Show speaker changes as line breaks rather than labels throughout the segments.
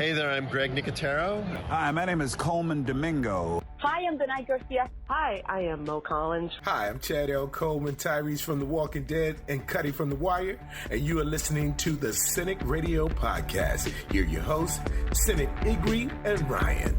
Hey there, I'm Greg Nicotero.
Hi, my name is Coleman Domingo.
Hi, I'm Benai Garcia.
Hi, I am Mo Collins.
Hi, I'm Chad L. Coleman, Tyrese from The Walking Dead, and Cuddy from The Wire, and you are listening to the Cinik Radio Podcast. Here are your hosts, Cinik, Igrihe, and Ryan.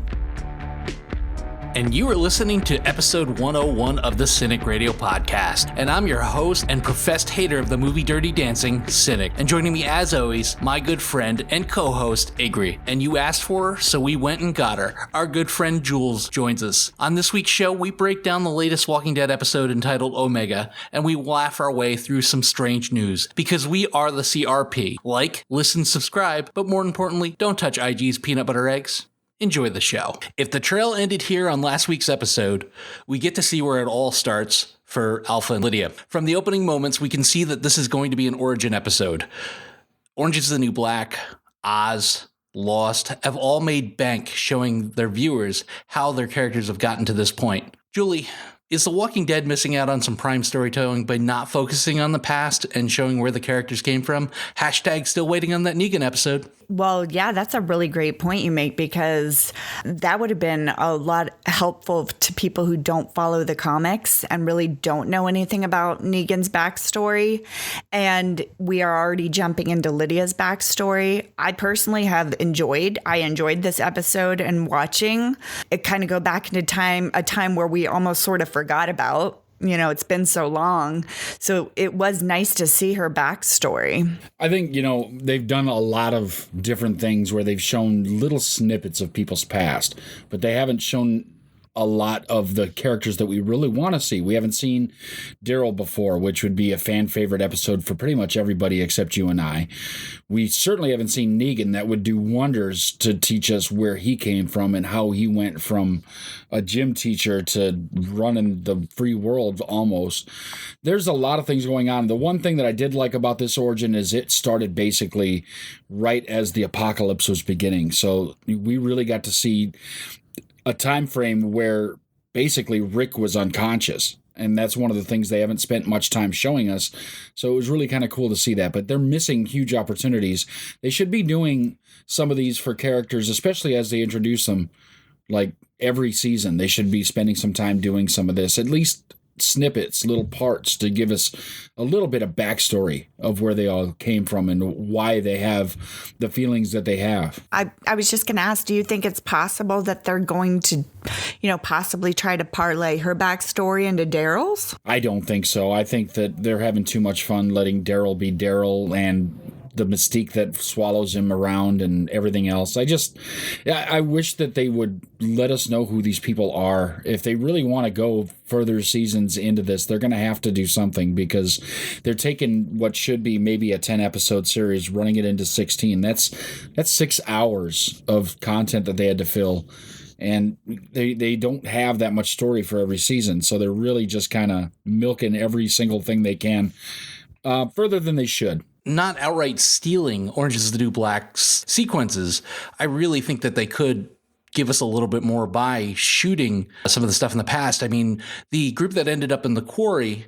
And you are listening to episode 101 of the Cinik Radio Podcast. And I'm your host and professed hater of the movie Dirty Dancing, Cinik. And joining me as always, my good friend and co-host, Igrihe. And you asked for her, so we went and got her. Our good friend Jules joins us. On this week's show, we break down the latest Walking Dead episode entitled Omega, and we laugh our way through some strange news. Because we are the CRP. Like, listen, subscribe, but more importantly, don't touch IG's peanut butter eggs. Enjoy the show. If the trail ended here on last week's episode, we get to see where it all starts for Alpha and Lydia. From the opening moments, we can see that this is going to be an origin episode. Orange is the New Black, Oz, Lost have all made bank showing their viewers how their characters have gotten to this point. Julie, is The Walking Dead missing out on some prime storytelling by not focusing on the past and showing where the characters came from? Hashtag still waiting on that Negan episode.
Well, yeah, that's a really great point you make, because that would have been a lot helpful to people who don't follow the comics and really don't know anything about Negan's backstory. And we are already jumping into Lydia's backstory. I personally have enjoyed this episode and watching it kind of go back into a time where we almost sort of forgot about. You know, it's been so long. So it was nice to see her backstory.
I think, they've done a lot of different things where they've shown little snippets of people's past, but they haven't shown a lot of the characters that we really want to see. We haven't seen Daryl before, which would be a fan favorite episode for pretty much everybody except you and I. We certainly haven't seen Negan. That would do wonders to teach us where he came from and how he went from a gym teacher to running the free world almost. There's a lot of things going on. The one thing that I did like about this origin is it started basically right as the apocalypse was beginning. So we really got to see a time frame where basically Rick was unconscious. And that's one of the things they haven't spent much time showing us. So it was really kind of cool to see that. But they're missing huge opportunities. They should be doing some of these for characters, especially as they introduce them. Like every season, they should be spending some time doing some of this. At least snippets, little parts to give us a little bit of backstory of where they all came from and why they have the feelings that they have.
I was just going to ask, do you think it's possible that they're going to, possibly try to parlay her backstory into Daryl's? I
don't think so. I think that they're having too much fun letting Daryl be Daryl and the mystique that swallows him around and everything else. I wish that they would let us know who these people are. If they really want to go further seasons into this, they're going to have to do something, because they're taking what should be maybe a 10-episode series, running it into 16. That's 6 hours of content that they had to fill. And they don't have that much story for every season. So they're really just kind of milking every single thing they can further than they should.
Not outright stealing Orange is the New Black's sequences, I really think that they could give us a little bit more by shooting some of the stuff in the past. I mean, the group that ended up in the quarry,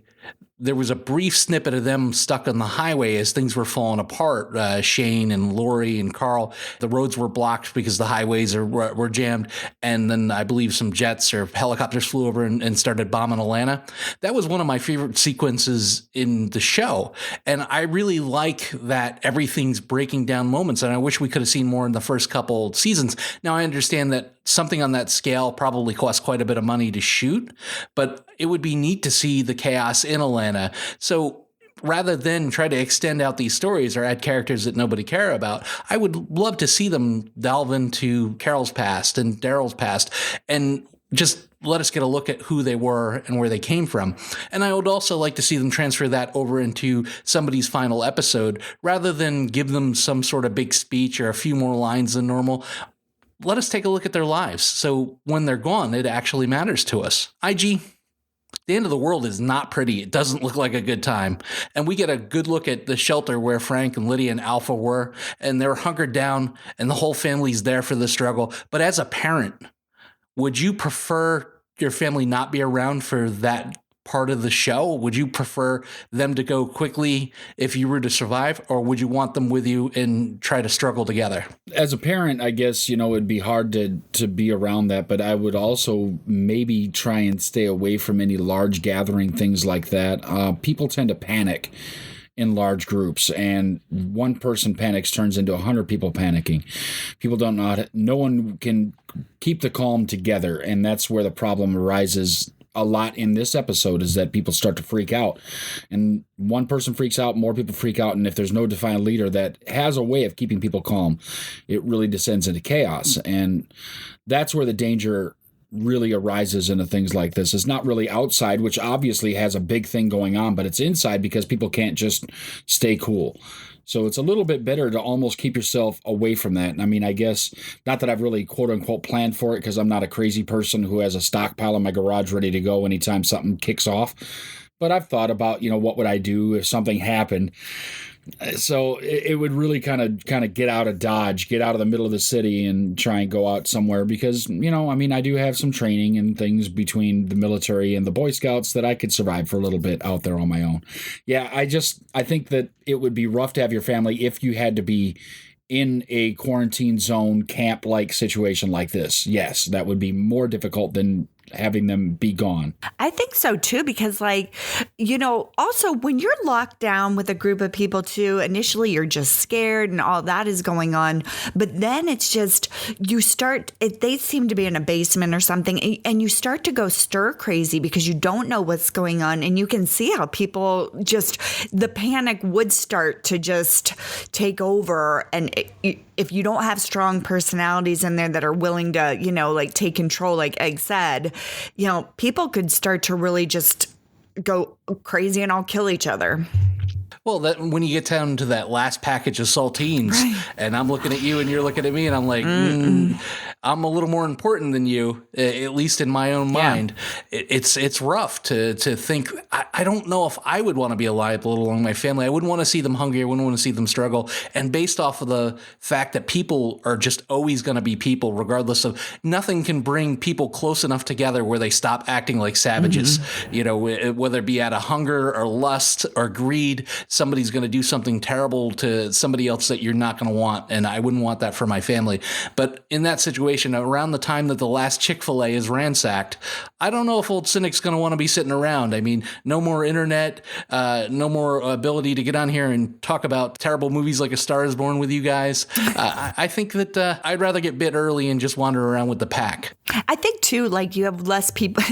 there was a brief snippet of them stuck on the highway as things were falling apart. Shane and Lori and Carl, the roads were blocked because the highways were jammed. And then I believe some jets or helicopters flew over and started bombing Atlanta. That was one of my favorite sequences in the show. And I really like that everything's breaking down moments. And I wish we could have seen more in the first couple seasons. Now, I understand that something on that scale probably costs quite a bit of money to shoot, but it would be neat to see the chaos in Atlanta. So rather than try to extend out these stories or add characters that nobody care about, I would love to see them delve into Carol's past and Daryl's past and just let us get a look at who they were and where they came from. And I would also like to see them transfer that over into somebody's final episode rather than give them some sort of big speech or a few more lines than normal. Let us take a look at their lives. So when they're gone, it actually matters to us. IG, the end of the world is not pretty. It doesn't look like a good time. And we get a good look at the shelter where Frank and Lydia and Alpha were, and they're hunkered down and the whole family's there for the struggle. But as a parent, would you prefer your family not be around for that part of the show? Would you prefer them to go quickly if you were to survive, or would you want them with you and try to struggle together?
As a parent, I guess, it'd be hard to be around that, but I would also maybe try and stay away from any large gathering, things like that. People tend to panic in large groups, and one person panics turns into 100 people panicking. People don't know no one can keep the calm together, and that's where the problem arises a lot in this episode, is that people start to freak out, and one person freaks out, more people freak out, and if there's no defined leader that has a way of keeping people calm, it really descends into chaos. And that's where the danger really arises into things like this. It's not really outside, which obviously has a big thing going on, but it's inside because people can't just stay cool. So it's a little bit better to almost keep yourself away from that. I mean, I guess not that I've really quote unquote planned for it, because I'm not a crazy person who has a stockpile in my garage ready to go anytime something kicks off. But I've thought about, what would I do if something happened? So it would really kind of get out of Dodge, get out of the middle of the city and try and go out somewhere, because, I do have some training and things between the military and the Boy Scouts that I could survive for a little bit out there on my own. Yeah, I think that it would be rough to have your family if you had to be in a quarantine zone camp-like situation like this. Yes, that would be more difficult than having them be gone.
I think so too, because also when you're locked down with a group of people too, initially you're just scared and all that is going on, but then it's just, they seem to be in a basement or something, and you start to go stir crazy because you don't know what's going on, and you can see how people the panic would start to just take over. And if you don't have strong personalities in there that are willing to, take control, like Egg said, people could start to really just go crazy and all kill each other.
Well, when you get down to that last package of saltines, right, and I'm looking at you and you're looking at me, and I'm like, I'm a little more important than you, at least in my own mind. It's rough to think. I don't know if I would want to be alive, let alone my family. I wouldn't want to see them hungry. I wouldn't want to see them struggle. And based off of the fact that people are just always going to be people, regardless of, nothing can bring people close enough together where they stop acting like savages. Whether it be out of hunger or lust or greed, somebody's going to do something terrible to somebody else that you're not going to want. And I wouldn't want that for my family. But in that situation, around the time that the last Chick-fil-A is ransacked, I don't know if old Cinik's going to want to be sitting around. I mean, no more internet, no more ability to get on here and talk about terrible movies like A Star is Born with you guys. I think that I'd rather get bit early and just wander around with the pack.
I think too, you have less people.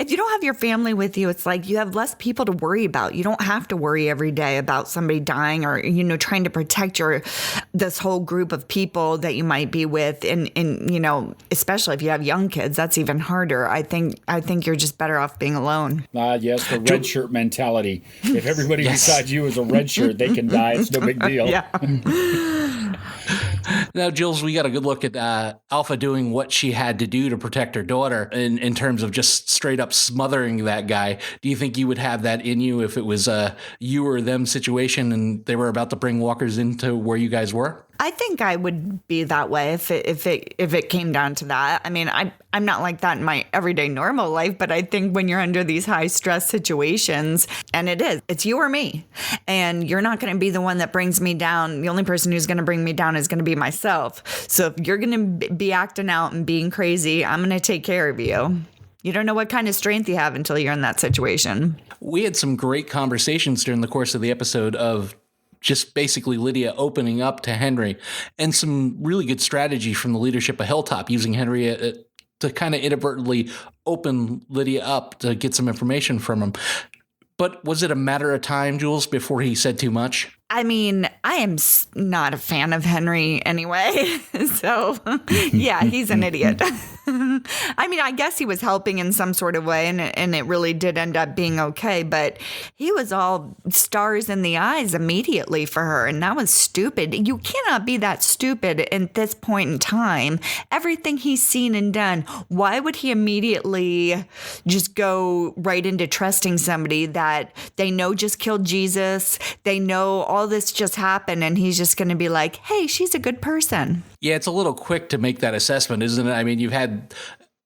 If you don't have your family with you, it's like you have less people to worry about. You don't have to worry every day about somebody dying or, trying to protect this whole group of people that you might be with. And especially if you have young kids, that's even harder. I think you're just better off being alone.
Yes, the red shirt mentality. If everybody besides you is a red shirt, they can die. It's no big deal.
Yeah.
Now, Jules, we got a good look at Alpha doing what she had to do to protect her daughter in terms of just straight up smothering that guy. Do you think you would have that in you if it was a you or them situation and they were about to bring walkers into where you guys were?
I think I would be that way if it came down to that. I mean, I'm not like that in my everyday normal life, but I think when you're under these high stress situations, and it's you or me, and you're not going to be the one that brings me down. The only person who's going to bring me down is going to be myself. So if you're going to be acting out and being crazy, I'm going to take care of you. You don't know what kind of strength you have until you're in that situation.
We had some great conversations during the course of the episode of just basically Lydia opening up to Henry, and some really good strategy from the leadership of Hilltop, using Henry to kind of inadvertently open Lydia up to get some information from him. But was it a matter of time, Jules, before he said too much?
I mean, I am not a fan of Henry anyway. So, yeah, he's an idiot. I mean, I guess he was helping in some sort of way, and it really did end up being okay. But he was all stars in the eyes immediately for her, and that was stupid. You cannot be that stupid at this point in time. Everything he's seen and done, why would he immediately just go right into trusting somebody that they know just killed Jesus? They know all this just happened, and he's just going to be like, hey, she's a good person.
Yeah, it's a little quick to make that assessment, isn't it? I mean, you've had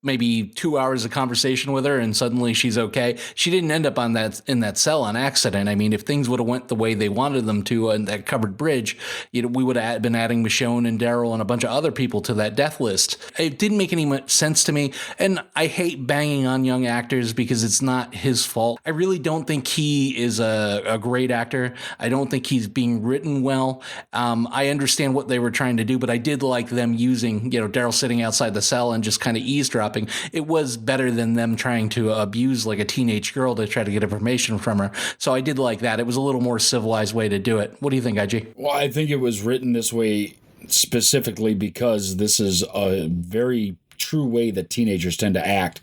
maybe 2 hours of conversation with her and suddenly she's okay. She didn't end up in that cell on accident. I mean, if things would have went the way they wanted them to on that covered bridge, we would have been adding Michonne and Daryl and a bunch of other people to that death list. It didn't make any sense to me. And I hate banging on young actors because it's not his fault. I really don't think he is a great actor. I don't think he's being written well. I understand what they were trying to do, but I did like them using, Daryl sitting outside the cell and just kind of eavesdropping. It was better than them trying to abuse like a teenage girl to try to get information from her. So I did like that. It was a little more civilized way to do it. What do you think, IG?
Well, I think it was written this way specifically because this is a very true way that teenagers tend to act.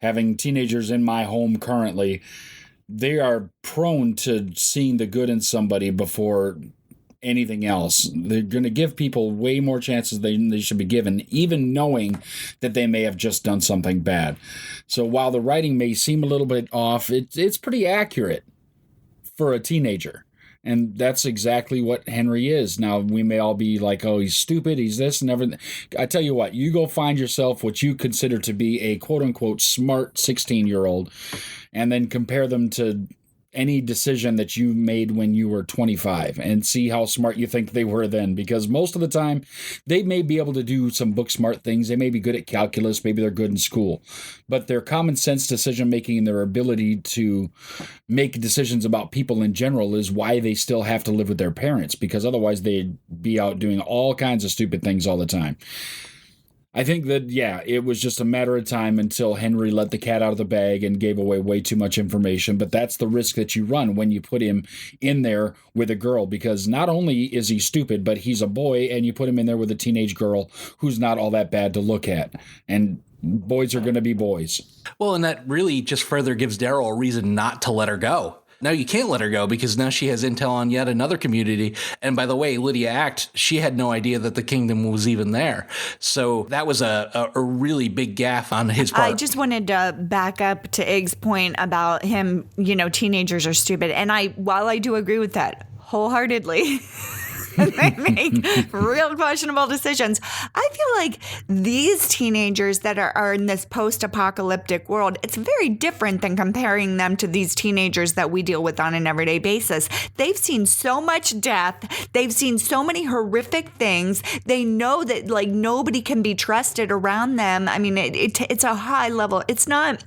Having teenagers in my home currently, they are prone to seeing the good in somebody before anything else. They're going to give people way more chances than they should be given, even knowing that they may have just done something bad. So while the writing may seem a little bit off, it's pretty accurate for a teenager. And that's exactly what Henry is. Now, we may all be like, oh, he's stupid, he's this and everything. I tell you what, you go find yourself what you consider to be a quote-unquote smart 16-year-old and then compare them to any decision that you made when you were 25 and see how smart you think they were then, because most of the time they may be able to do some book smart things. They may be good at calculus. Maybe they're good in school, but their common sense decision making and their ability to make decisions about people in general is why they still have to live with their parents, because otherwise they'd be out doing all kinds of stupid things all the time. I think that, it was just a matter of time until Henry let the cat out of the bag and gave away way too much information. But that's the risk that you run when you put him in there with a girl, because not only is he stupid, but he's a boy, and you put him in there with a teenage girl who's not all that bad to look at. And boys are going to be boys.
Well, and that really just further gives Daryl a reason not to let her go. Now you can't let her go because now she has intel on yet another community. And by the way, Lydia Act, she had no idea that the kingdom was even there. So that was a really big gaffe on his part.
I just wanted to back up to Ig's point about him, teenagers are stupid. And while I do agree with that wholeheartedly, they make real questionable decisions. I feel like these teenagers that are in this post-apocalyptic world, it's very different than comparing them to these teenagers that we deal with on an everyday basis. They've seen so much death. They've seen so many horrific things. They know that nobody can be trusted around them. I mean, it's a high level. It's not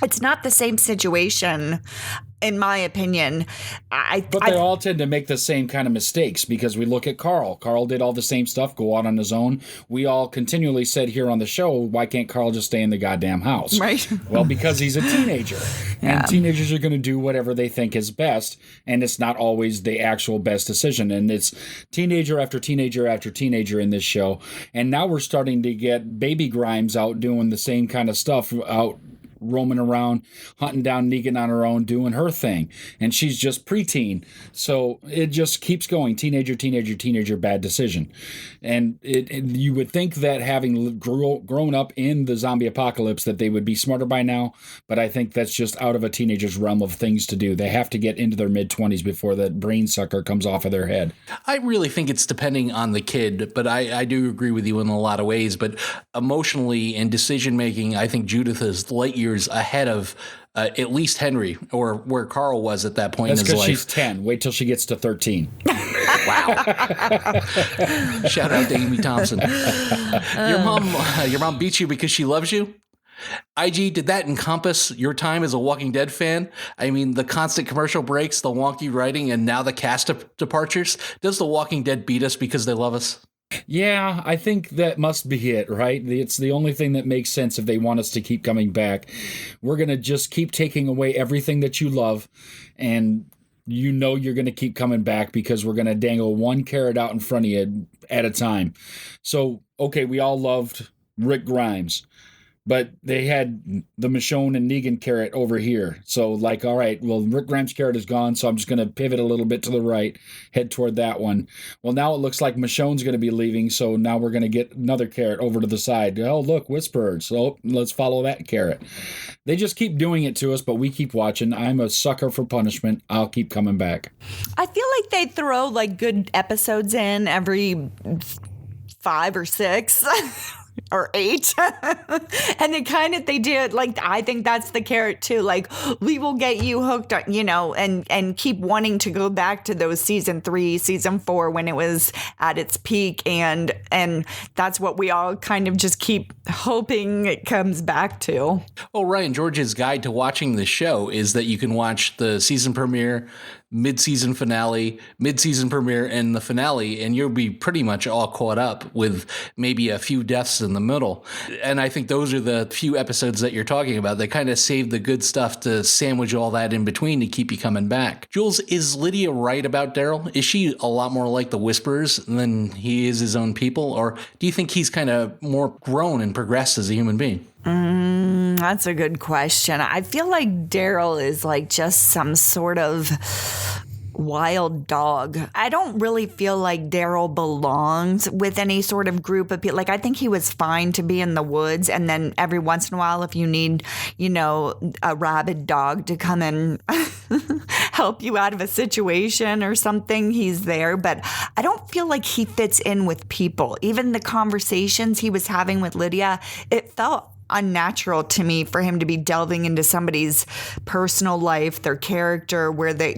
the same situation. In my opinion,
But they all tend to make the same kind of mistakes, because we look at Carl. Carl did all the same stuff, go out on his own. We all continually said here on the show, why can't Carl just stay in the goddamn house?
Right.
Well, because he's a teenager. And teenagers are going to do whatever they think is best, and it's not always the actual best decision. And it's teenager after teenager after teenager in this show. And now we're starting to get baby Grimes out doing the same kind of stuff, out roaming around, hunting down Negan on her own, doing her thing. And she's just preteen. So it just keeps going. Teenager, teenager, teenager, bad decision. And you would think that having grown up in the zombie apocalypse that they would be smarter by now. But I think that's just out of a teenager's realm of things to do. They have to get into their mid-20s before that brain sucker comes off of their head.
I really think it's depending on the kid, but I do agree with you in a lot of ways. But emotionally and decision-making, I think Judith is light years ahead of at least Henry, or where Carl was at that point in his life.
That's because she's 10. Wait till she gets to 13.
Wow. Shout out to Amy Thompson. Your mom beats you because she loves you? IG, did that encompass your time as a Walking Dead fan? I mean, the constant commercial breaks, the wonky writing, and now the cast departures. Does The Walking Dead beat us because they love us?
Yeah, I think that must be it, right? It's the only thing that makes sense if they want us to keep coming back. We're going to just keep taking away everything that you love, and you're going to keep coming back because we're going to dangle one carrot out in front of you at a time. So, okay, we all loved Rick Grimes, but they had the Michonne and Negan carrot over here. So all right, well, Rick Grimes' carrot is gone, so I'm just going to pivot a little bit to the right, head toward that one. Well, now it looks like Michonne's going to be leaving, so now we're going to get another carrot over to the side. Oh, look, Whisperer. So let's follow that carrot. They just keep doing it to us, but we keep watching. I'm a sucker for punishment. I'll keep coming back.
I feel like they throw good episodes in every 5 or 6. or 8. And they did, like, I think that's the carrot too. Like, we will get you hooked on, and keep wanting to go back to those season 3, season 4 when it was at its peak. And that's what we all kind of just keep hoping it comes back to.
Well, Ryan George's guide to watching the show is that you can watch the season premiere, mid-season finale, mid-season premiere, and the finale, and you'll be pretty much all caught up with maybe a few deaths in the middle. And I think those are the few episodes that you're talking about. They kind of save the good stuff to sandwich all that in between to keep you coming back. Jules, is Lydia right about Daryl? Is she a lot more like the Whisperers than he is his own people? Or do you think he's kind of more grown and progressed as a human being?
That's a good question. I feel like Daryl is like just some sort of wild dog. I don't really feel like Daryl belongs with any sort of group of people. Like, I think he was fine to be in the woods, and then every once in a while, if you need, a rabid dog to come and help you out of a situation or something, he's there. But I don't feel like he fits in with people. Even the conversations he was having with Lydia, it felt unnatural to me for him to be delving into somebody's personal life, their character, where they,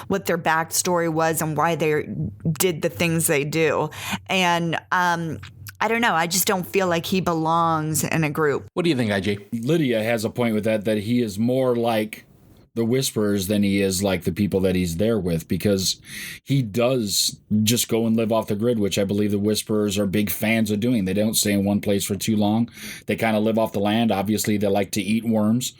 what their backstory was and why they did the things they do. And I don't know. I just don't feel like he belongs in a group.
What do you think, IG?
Lydia has a point with that he is more like the Whisperers than he is like the people that he's there with, because he does just go and live off the grid, which I believe the Whisperers are big fans of doing. They don't stay in one place for too long. They kind of live off the land. Obviously, they like to eat worms.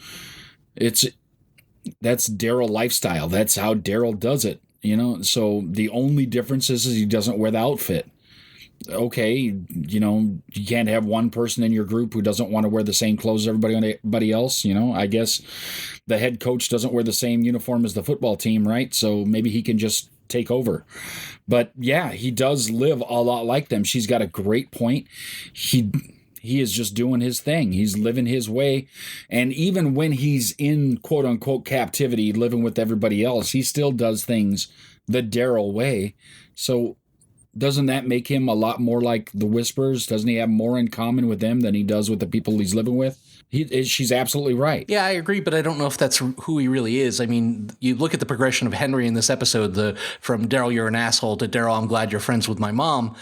That's Daryl lifestyle. That's how Daryl does it, So the only difference is he doesn't wear the outfit. Okay, you can't have one person in your group who doesn't want to wear the same clothes as everybody else. I guess the head coach doesn't wear the same uniform as the football team, right? So maybe he can just take over. But yeah, he does live a lot like them. She's got a great point. He is just doing his thing. He's living his way. And even when he's in quote unquote captivity, living with everybody else, he still does things the Daryl way. So doesn't that make him a lot more like the Whisperers? Doesn't he have more in common with them than he does with the people he's living with? She's absolutely right.
Yeah, I agree, but I don't know if that's who he really is. I mean, you look at the progression of Henry in this episode, from Daryl, you're an asshole, to Daryl, I'm glad you're friends with my mom.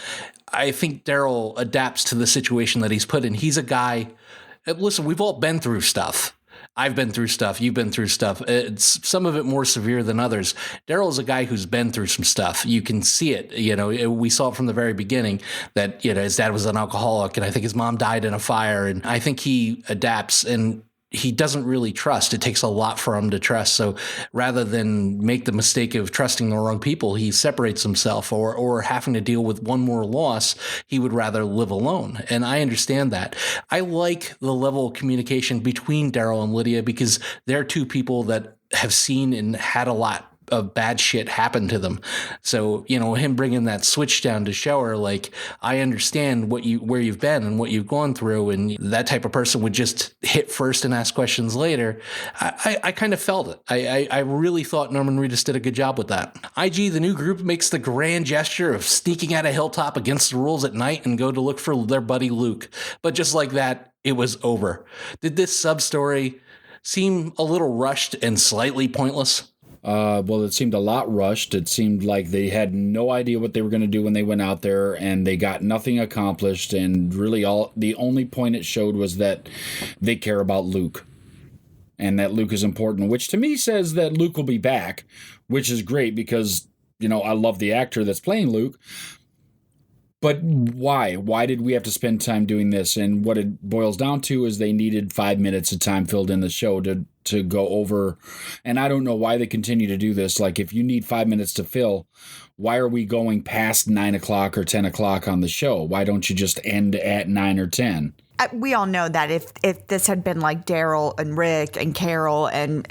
I think Daryl adapts to the situation that he's put in. He's a guy, listen, we've all been through stuff. I've been through stuff. You've been through stuff. It's some of it more severe than others. Daryl is a guy who's been through some stuff. You can see it. We saw it from the very beginning that, his dad was an alcoholic, and I think his mom died in a fire. And I think he adapts, and he doesn't really trust. It takes a lot for him to trust. So rather than make the mistake of trusting the wrong people, he separates himself, or having to deal with one more loss, he would rather live alone. And I understand that. I like the level of communication between Daryl and Lydia, because they're two people that have seen and had a lot of bad shit happen to them. So, him bringing that switch down to show her, like, I understand where you've been and what you've gone through, and that type of person would just hit first and ask questions later. I kind of felt it. I really thought Norman Reedus did a good job with that. IG, the new group, makes the grand gesture of sneaking at a hilltop against the rules at night and go to look for their buddy Luke. But just like that, it was over. Did this sub-story seem a little rushed and slightly pointless?
Well, it seemed a lot rushed. It seemed like they had no idea what they were going to do when they went out there, and they got nothing accomplished. And really, the only point it showed was that they care about Luke, and that Luke is important, which to me says that Luke will be back, which is great because, I love the actor that's playing Luke. But why? Why did we have to spend time doing this? And what it boils down to is they needed 5 minutes of time filled in the show to go over. And I don't know why they continue to do this. Like, if you need 5 minutes to fill, why are we going past 9 o'clock or 10 o'clock on the show? Why don't you just end at 9 or 10?
We all know that if this had been like Daryl and Rick and Carol and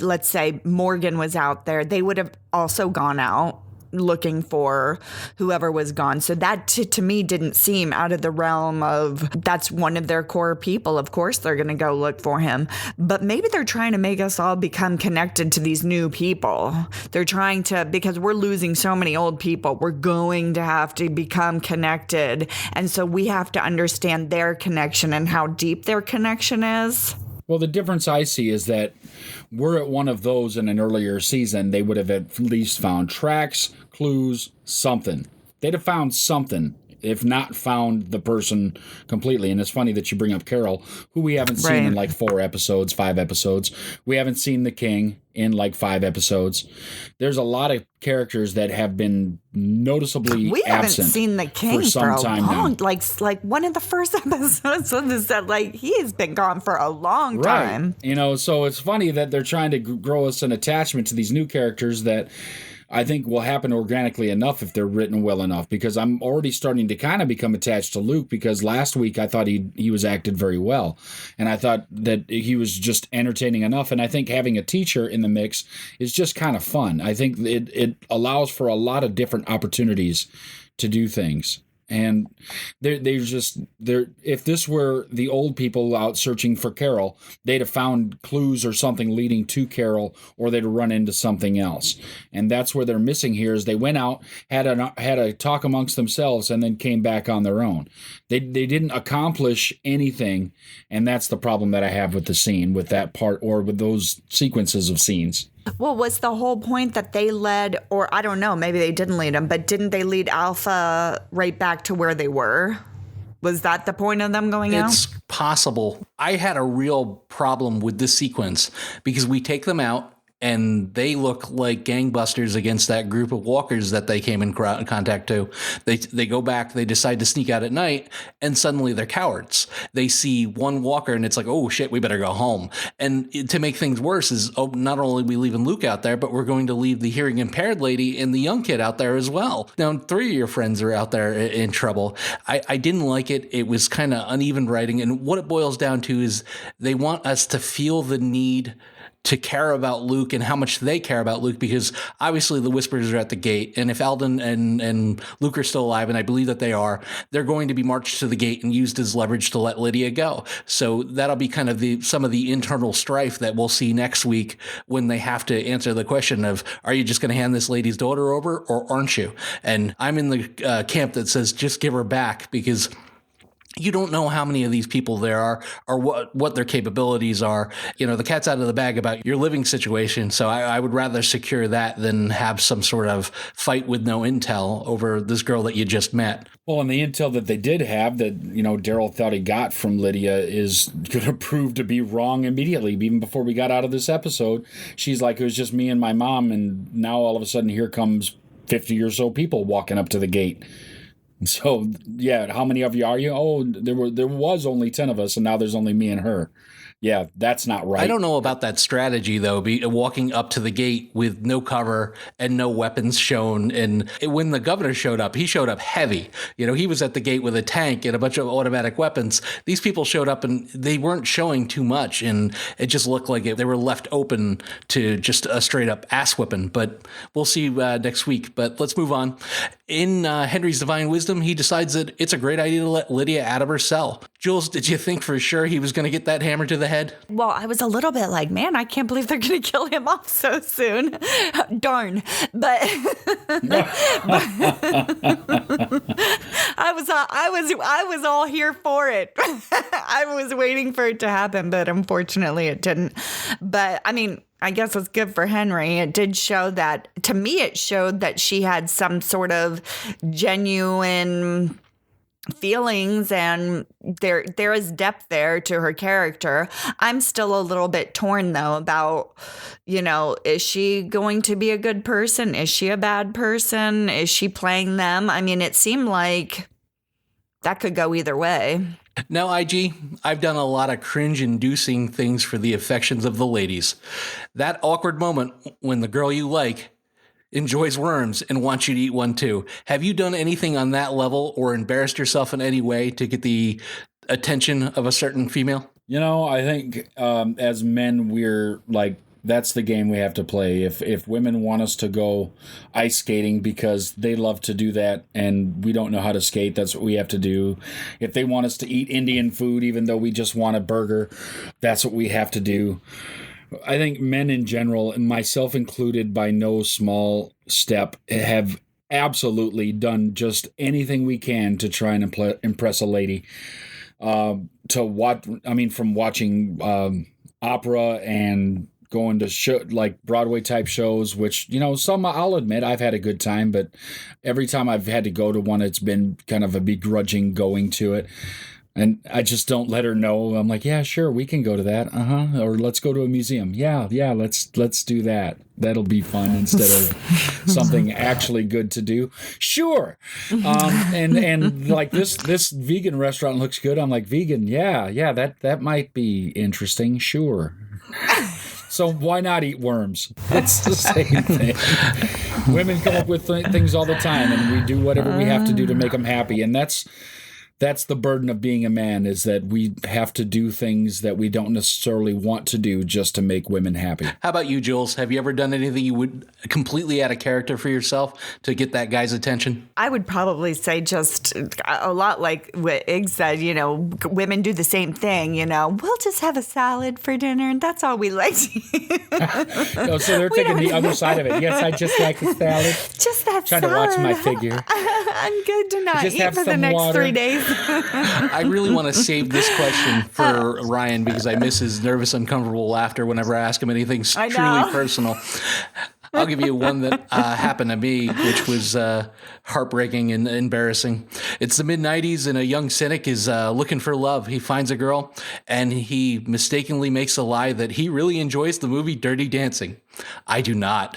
let's say Morgan was out there, they would have also gone out looking for whoever was gone. So that to me didn't seem out of the realm of that's one of their core people. Of course, they're going to go look for him. But maybe they're trying to make us all become connected to these new people. They're trying to, because we're losing so many old people, we're going to have to become connected. And so we have to understand their connection and how deep their connection is.
Well, the difference I see is that we're at one of those in an earlier season. They would have at least found tracks, clues, something. They'd have found something, if not found the person completely. And it's funny that you bring up Carol, who we haven't seen in like 5 episodes. We haven't seen the King in like 5 episodes. There's a lot of characters that have been noticeably
we haven't
absent
seen the King
for some time
long
now.
like one of the first episodes said like he has been gone for a long time.
You know, so it's funny that they're trying to grow us an attachment to these new characters that I think will happen organically enough if they're written well enough, because I'm already starting to kind of become attached to Luke, because last week I thought he was acted very well, and I thought that he was just entertaining enough, and I think having a teacher in the mix is just kind of fun. I think it allows for a lot of different opportunities to do things. And if this were the old people out searching for Carol, they'd have found clues or something leading to Carol, or they'd run into something else. And that's where they're missing here, is they went out, had a talk amongst themselves, and then came back on their own. They didn't accomplish anything, and that's the problem that I have with the scene, with that part, or with those sequences of scenes.
Well, was the whole point that they led, or I don't know, maybe they didn't lead him, but didn't they lead Alpha right back to where they were? Was that the point of them going out?
It's possible. I had a real problem with this sequence because we take them out and they look like gangbusters against that group of walkers that they came in contact to. They go back, they decide to sneak out at night, and suddenly they're cowards. They see one walker and it's like, oh shit, we better go home. And to make things worse is, not only are we leaving Luke out there, but we're going to leave the hearing impaired lady and the young kid out there as well. Now, 3 of your friends are out there in trouble. I didn't like it. It was kind of uneven writing. And what it boils down to is they want us to feel the need to care about Luke and how much they care about Luke, because obviously the Whispers are at the gate, and if Alden and Luke are still alive, and I believe that they are, they're going to be marched to the gate and used as leverage to let Lydia go. So that'll be kind of some of the internal strife that we'll see next week when they have to answer the question of, are you just going to hand this lady's daughter over, or aren't you? And I'm in the camp that says just give her back, because you don't know how many of these people there are or what their capabilities are. You know, the cat's out of the bag about your living situation. So I would rather secure that than have some sort of fight with no intel over this girl that you just met.
Well, and the intel that they did have that, you know, Daryl thought he got from Lydia is going to prove to be wrong immediately. Even before we got out of this episode, she's like, it was just me and my mom. And now all of a sudden here comes 50 or so people walking up to the gate. So, yeah, how many of you are you? Oh, there was only 10 of us, and now there's only me and her. Yeah, that's not right.
I don't know about that strategy, though, walking up to the gate with no cover and no weapons shown. And when the governor showed up, he showed up heavy. You know, he was at the gate with a tank and a bunch of automatic weapons. These people showed up and they weren't showing too much. And it just looked like they were left open to just a straight up ass whipping. But we'll see next week. But let's move on. In Henry's Divine Wisdom, he decides that it's a great idea to let Lydia out of her cell. Jules, did you think for sure he was going to get that hammer to the head?
Well, I was a little bit like, man, I can't believe they're going to kill him off so soon. Darn. But I was all here for it. I was waiting for it to happen, but unfortunately it didn't. But I mean, I guess it's good for Henry. It did show that, to me, it showed that she had some sort of genuine feelings, and there is depth there to her character. I'm still a little bit torn, though, about, you know, is she going to be a good person? Is she a bad person? Is she playing them? I mean, it seemed like that could go either way.
Now, IG, I've done a lot of cringe-inducing things for the affections of the ladies. That awkward moment when the girl you like enjoys worms and wants you to eat one too. Have you done anything on that level or embarrassed yourself in any way to get the attention of a certain female?
You know, I think as men, we're like That's the game we have to play. If women want us to go ice skating because they love to do that and we don't know how to skate, that's what we have to do. If they want us to eat Indian food even though we just want a burger, that's what we have to do. I think men in general, and myself included by no small step, have absolutely done just anything we can to try and impress a lady. From watching opera and going to like Broadway type shows, which, some I'll admit I've had a good time, but every time I've had to go to one, it's been kind of a begrudging going to it. And I just don't let her know. I'm like, yeah, sure, we can go to that. Or let's go to a museum. Yeah, let's do that. That'll be fun instead of something actually good to do. Sure. And like this vegan restaurant looks good. I'm like, vegan, yeah, that might be interesting. Sure. So why not eat worms? It's the same thing. Women come up with things all the time, and we do whatever we have to do to make them happy. And that's the burden of being a man, is that we have to do things that we don't necessarily want to do just to make women happy.
How about you, Jules? Have you ever done anything you would completely out of character for yourself to get that guy's attention?
I would probably say just a lot like what Ig said, women do the same thing, we'll just have a salad for dinner and that's all we like to eat.
So they're taking the other side of it. Yes, I just like a salad.
Just that
Trying
salad.
to watch my figure.
I'm good to not
Just
eat
have
for the
some
next
water.
3 days.
I really want to save this question for Ryan because I miss his nervous, uncomfortable laughter whenever I ask him anything truly personal. I'll give you one that happened to me, which was heartbreaking and embarrassing. It's the mid-90s, and a young cynic is looking for love. He finds a girl, and he mistakenly makes a lie that he really enjoys the movie Dirty Dancing. I do not.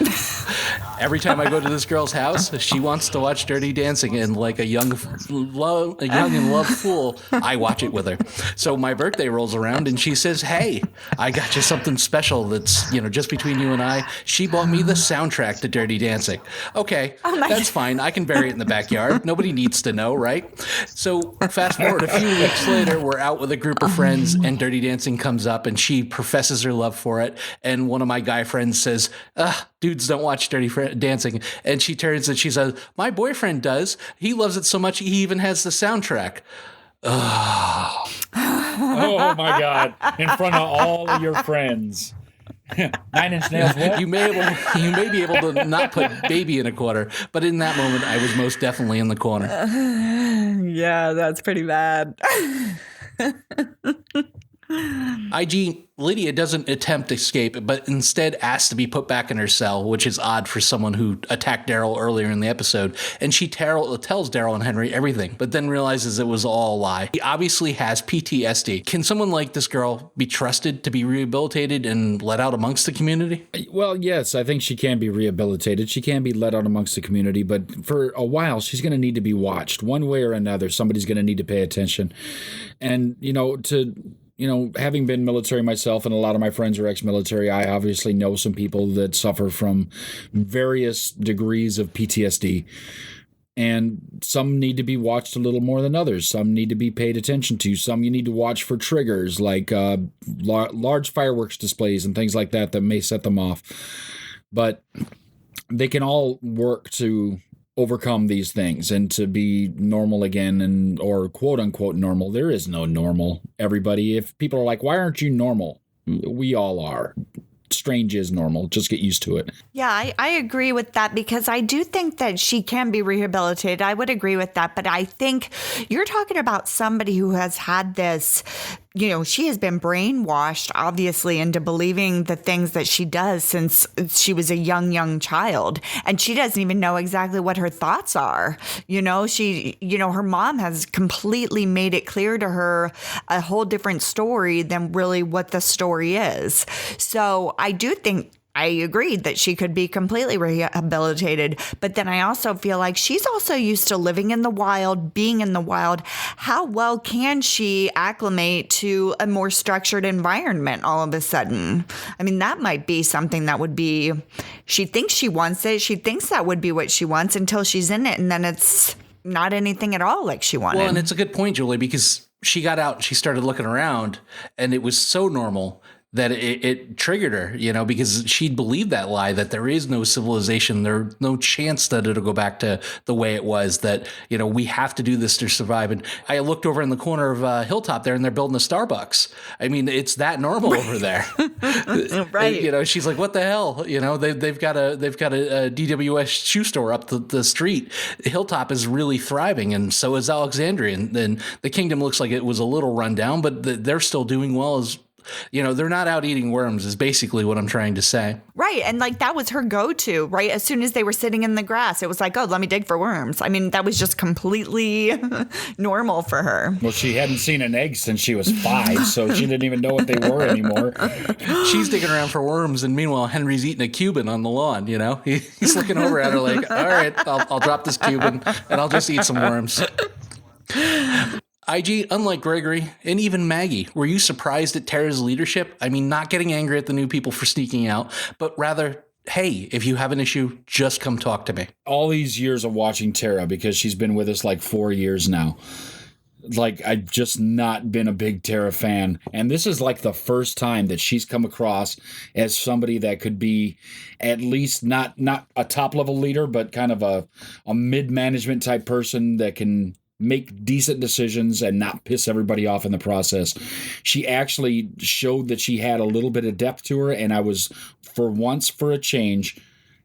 Every time I go to this girl's house, she wants to watch Dirty Dancing, and like a young and loved fool, I watch it with her. So my birthday rolls around, and she says, "Hey, I got you something special that's just between you and I." She bought me the soundtrack to Dirty Dancing. Okay, that's fine. I can bury it in the backyard. Nobody needs to know, right? So fast forward a few weeks later, we're out with a group of friends, and Dirty Dancing comes up, and she professes her love for it. And one of my guy friends says, dudes don't watch Dirty Dancing. And she turns and she says, "My boyfriend does. He loves it so much he even has the soundtrack."
Oh my God. In front of all of your friends. 9 Inch Nails, what?
You may be able to not put baby in a corner, but in that moment, I was most definitely in the corner.
Yeah, that's pretty bad.
IG, Lydia doesn't attempt escape, but instead asks to be put back in her cell, which is odd for someone who attacked Daryl earlier in the episode. And she tells Daryl and Henry everything, but then realizes it was all a lie. He obviously has PTSD. Can someone like this girl be trusted to be rehabilitated and let out amongst the community?
Well, yes, I think she can be rehabilitated. She can be let out amongst the community, but for a while, she's going to need to be watched. One way or another, somebody's going to need to pay attention. And, having been military myself, and a lot of my friends are ex-military, I obviously know some people that suffer from various degrees of PTSD. And some need to be watched a little more than others. Some need to be paid attention to. Some you need to watch for triggers like large fireworks displays and things like that may set them off. But they can all work to overcome these things and to be normal again, or quote unquote normal. There is no normal, everybody. If people are like, "Why aren't you normal?" We all are. Strange is normal. Just get used to it.
Yeah, I agree with that, because I do think that she can be rehabilitated. I would agree with that. But I think you're talking about somebody who has had this, she has been brainwashed, obviously, into believing the things that she does since she was a young child. And she doesn't even know exactly what her thoughts are. Her mom has completely made it clear to her a whole different story than really what the story is. So I do think I agreed that she could be completely rehabilitated. But then I also feel like she's also used to living in the wild, being in the wild. How well can she acclimate to a more structured environment all of a sudden? I mean, that might be something that would be, she thinks she wants it. She thinks that would be what she wants until she's in it. And then it's not anything at all like she wanted.
Well, and it's a good point, Julie, because she got out and she started looking around and it was so normal that it triggered her, because she'd believed that lie, that there is no civilization, there's no chance that it'll go back to the way it was, that, we have to do this to survive. And I looked over in the corner of Hilltop there, and they're building a Starbucks. I mean, it's that normal over there.
Right.
She's like, what the hell? They've got a DWS shoe store up the street. Hilltop is really thriving, and so is Alexandria. And then the kingdom looks like it was a little run down, but they're still doing well. As they're not out eating worms is basically what I'm trying to say.
Right. And like that was her go-to, right? As soon as they were sitting in the grass, it was like, oh, let me dig for worms. I mean, that was just completely normal for her.
Well, she hadn't seen an egg since she was 5, so she didn't even know what they were anymore.
She's digging around for worms, and meanwhile, Henry's eating a Cuban on the lawn, He's looking over at her like, all right, I'll drop this Cuban, and I'll just eat some worms. IG, unlike Gregory and even Maggie, were you surprised at Tara's leadership? I mean, not getting angry at the new people for sneaking out, but rather, hey, if you have an issue, just come talk to me.
All these years of watching Tara, because she's been with us like 4 years now, like I've just not been a big Tara fan. And this is like the first time that she's come across as somebody that could be at least not a top level leader, but kind of a mid-management type person that can make decent decisions and not piss everybody off in the process. She actually showed that she had a little bit of depth to her, and I was, for once, for a change,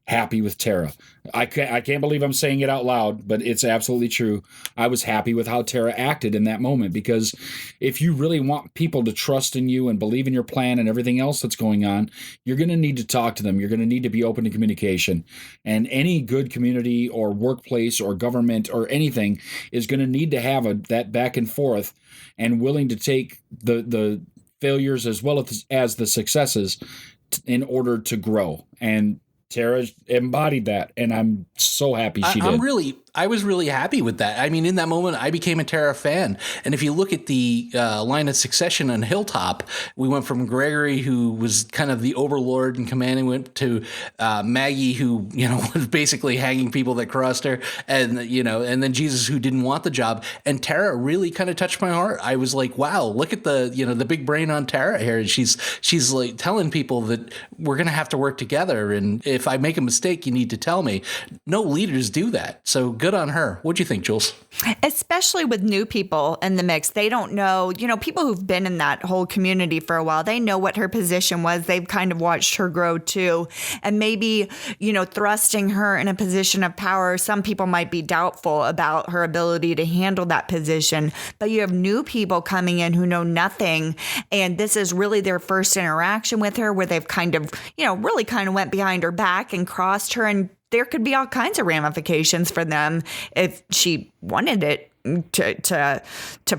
happy with Tara. I can't believe I'm saying it out loud, but it's absolutely true. I was happy with how Tara acted in that moment, because if you really want people to trust in you and believe in your plan and everything else that's going on, you're going to need to talk to them. You're going to need to be open to communication. And any good community or workplace or government or anything is going to need to have that back and forth, and willing to take the failures as well as the successes in order to grow. And Tara embodied that, and I'm so happy she did.
I was really happy with that. I mean, in that moment, I became a Tara fan. And if you look at the line of succession on Hilltop, we went from Gregory, who was kind of the overlord and commanding, went to Maggie, who, was basically hanging people that crossed her, and, and then Jesus, who didn't want the job. And Tara really kind of touched my heart. I was like, wow, look at the big brain on Tara here. And she's like telling people that we're going to have to work together. And if I make a mistake, you need to tell me. No leaders do that. So good on her. What'd you think, Jules?
Especially with new people in the mix. They don't know, people who've been in that whole community for a while, they know what her position was. They've kind of watched her grow too. And maybe, thrusting her in a position of power, some people might be doubtful about her ability to handle that position. But you have new people coming in who know nothing. And this is really their first interaction with her, where they've kind of, really kind of went behind her back and crossed her, and there could be all kinds of ramifications for them if she wanted it to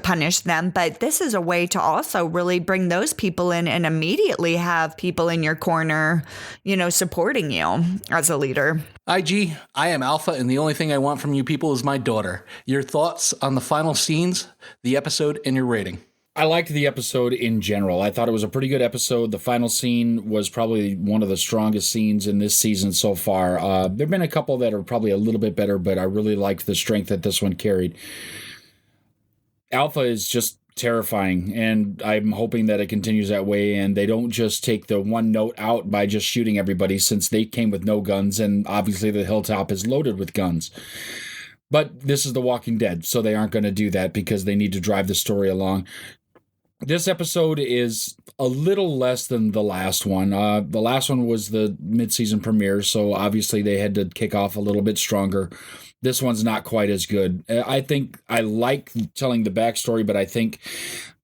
punish them. But this is a way to also really bring those people in and immediately have people in your corner, supporting you as a leader.
IG, I am Alpha, and the only thing I want from you people is my daughter. Your thoughts on the final scenes, the episode, and your rating.
I liked the episode in general. I thought it was a pretty good episode. The final scene was probably one of the strongest scenes in this season so far. There have been a couple that are probably a little bit better, but I really liked the strength that this one carried. Alpha is just terrifying, and I'm hoping that it continues that way, and they don't just take the one note out by just shooting everybody, since they came with no guns, and obviously the Hilltop is loaded with guns. But this is The Walking Dead, so they aren't going to do that because they need to drive the story along. This episode is a little less than the last one. The last one was the mid-season premiere, so obviously they had to kick off a little bit stronger. This one's not quite as good. I think I like telling the backstory, but I think